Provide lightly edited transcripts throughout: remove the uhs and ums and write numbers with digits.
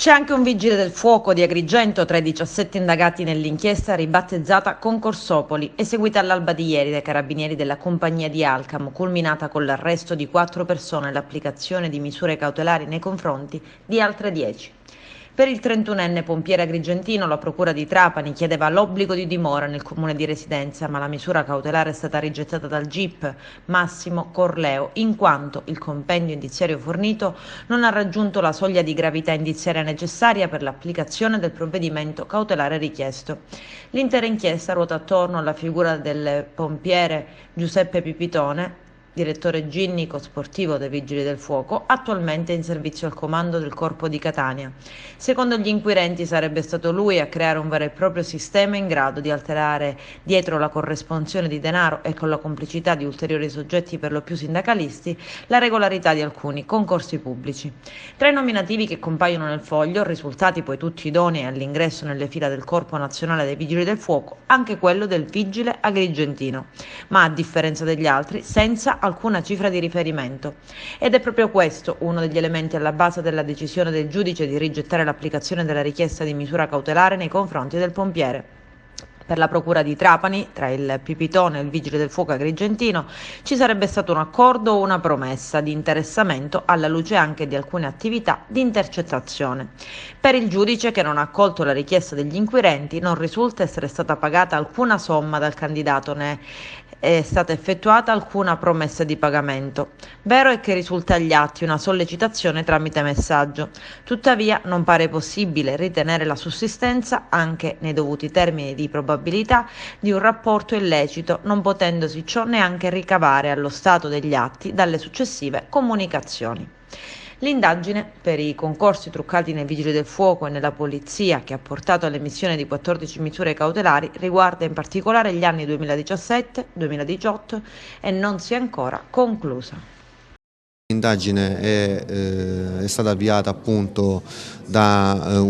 C'è anche un vigile del fuoco di Agrigento tra i 17 indagati nell'inchiesta ribattezzata Concorsopoli, eseguita all'alba di ieri dai carabinieri della compagnia di Alcamo, culminata con l'arresto di 4 persone e l'applicazione di misure cautelari nei confronti di altre 10. Per il 31enne pompiere agrigentino la procura di Trapani chiedeva l'obbligo di dimora nel comune di residenza, ma la misura cautelare è stata rigettata dal GIP Massimo Corleo, in quanto il compendio indiziario fornito non ha raggiunto la soglia di gravità indiziaria necessaria per l'applicazione del provvedimento cautelare richiesto. L'intera inchiesta ruota attorno alla figura del pompiere Giuseppe Pipitone, direttore ginnico sportivo dei Vigili del Fuoco, attualmente in servizio al comando del Corpo di Catania. Secondo gli inquirenti sarebbe stato lui a creare un vero e proprio sistema in grado di alterare, dietro la corresponsione di denaro e con la complicità di ulteriori soggetti per lo più sindacalisti, la regolarità di alcuni concorsi pubblici. Tra i nominativi che compaiono nel foglio, risultati poi tutti idonei all'ingresso nelle fila del Corpo Nazionale dei Vigili del Fuoco, anche quello del vigile agrigentino, ma a differenza degli altri senza alcuna cifra di riferimento. Ed è proprio questo uno degli elementi alla base della decisione del giudice di rigettare l'applicazione della richiesta di misura cautelare nei confronti del pompiere. Per la procura di Trapani, tra il Pipitone e il vigile del fuoco agrigentino, ci sarebbe stato un accordo o una promessa di interessamento alla luce anche di alcune attività di intercettazione. Per il giudice, che non ha accolto la richiesta degli inquirenti, non risulta essere stata pagata alcuna somma dal candidato né è stata effettuata alcuna promessa di pagamento. Vero è che risulta agli atti una sollecitazione tramite messaggio. Tuttavia non pare possibile ritenere la sussistenza, anche nei dovuti termini di probabilità, di un rapporto illecito, non potendosi ciò neanche ricavare allo stato degli atti dalle successive comunicazioni. L'indagine per i concorsi truccati nei Vigili del Fuoco e nella Polizia, che ha portato all'emissione di 14 misure cautelari, riguarda in particolare gli anni 2017-2018 e non si è ancora conclusa. L'indagine è stata avviata appunto da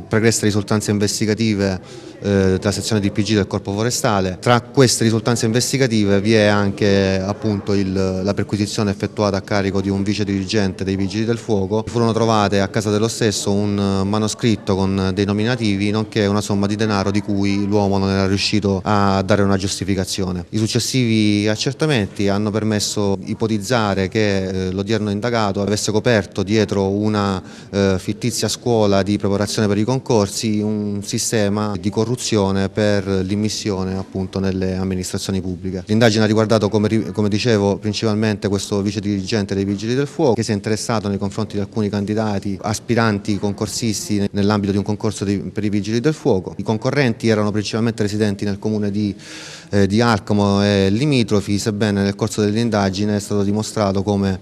pregresse risultanze investigative della sezione DPG del Corpo Forestale. Tra queste risultanze investigative vi è anche appunto la perquisizione effettuata a carico di un vice dirigente dei Vigili del Fuoco. Furono trovate a casa dello stesso un manoscritto con dei nominativi nonché una somma di denaro di cui l'uomo non era riuscito a dare una giustificazione. I successivi accertamenti hanno permesso di ipotizzare che l'odierno indagato avesse coperto dietro una fittizia scuola di preparazione per i concorsi un sistema di corruzione per l'immissione appunto nelle amministrazioni pubbliche. L'indagine ha riguardato, come dicevo, principalmente questo vice dirigente dei Vigili del Fuoco, che si è interessato nei confronti di alcuni candidati aspiranti concorsisti nell'ambito di un concorso per i Vigili del Fuoco. I concorrenti erano principalmente residenti nel comune di Alcamo e limitrofi, sebbene nel corso dell'indagine è stato dimostrato come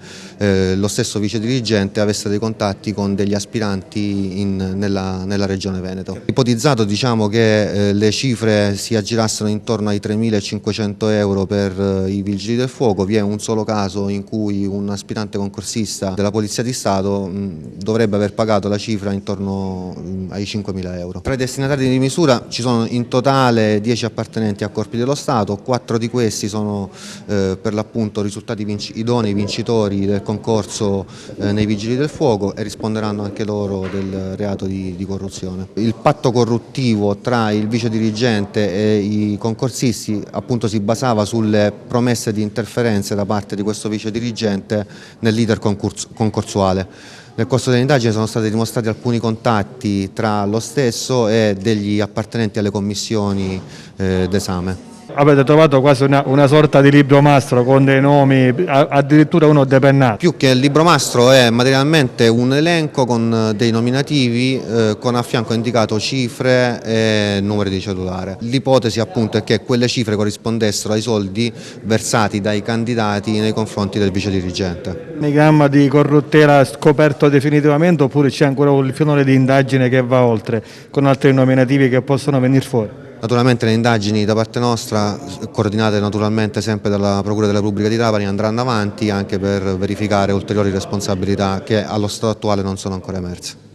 lo stesso vice dirigente avesse dei contatti con degli aspiranti nella regione Veneto. Ipotizzato, diciamo, che le cifre si aggirassero intorno ai 3.500 euro per i Vigili del Fuoco. Vi è un solo caso in cui un aspirante concorsista della Polizia di Stato dovrebbe aver pagato la cifra intorno ai 5.000 euro. Tra i destinatari di misura ci sono in totale 10 appartenenti a corpi dello Stato, 4 di questi sono per l'appunto risultati idonei vincitori del concorso nei Vigili del Fuoco e risponderanno anche loro del reato di corruzione. Il patto corruttivo tra il vice dirigente e i concorsisti appunto si basava sulle promesse di interferenze da parte di questo vice dirigente nell'iter concorsuale. Nel corso dell'indagine sono stati dimostrati alcuni contatti tra lo stesso e degli appartenenti alle commissioni d'esame. Avete trovato quasi una sorta di libro mastro con dei nomi, addirittura uno depennato. Più che il libro mastro è materialmente un elenco con dei nominativi con a fianco indicato cifre e numeri di cellulare. L'ipotesi appunto è che quelle cifre corrispondessero ai soldi versati dai candidati nei confronti del vice dirigente. Il gamma di corruttela scoperto definitivamente oppure c'è ancora un filone di indagine che va oltre con altri nominativi che possono venire fuori? Naturalmente le indagini da parte nostra, coordinate naturalmente sempre dalla Procura della Repubblica di Trapani, andranno avanti anche per verificare ulteriori responsabilità che allo stato attuale non sono ancora emerse.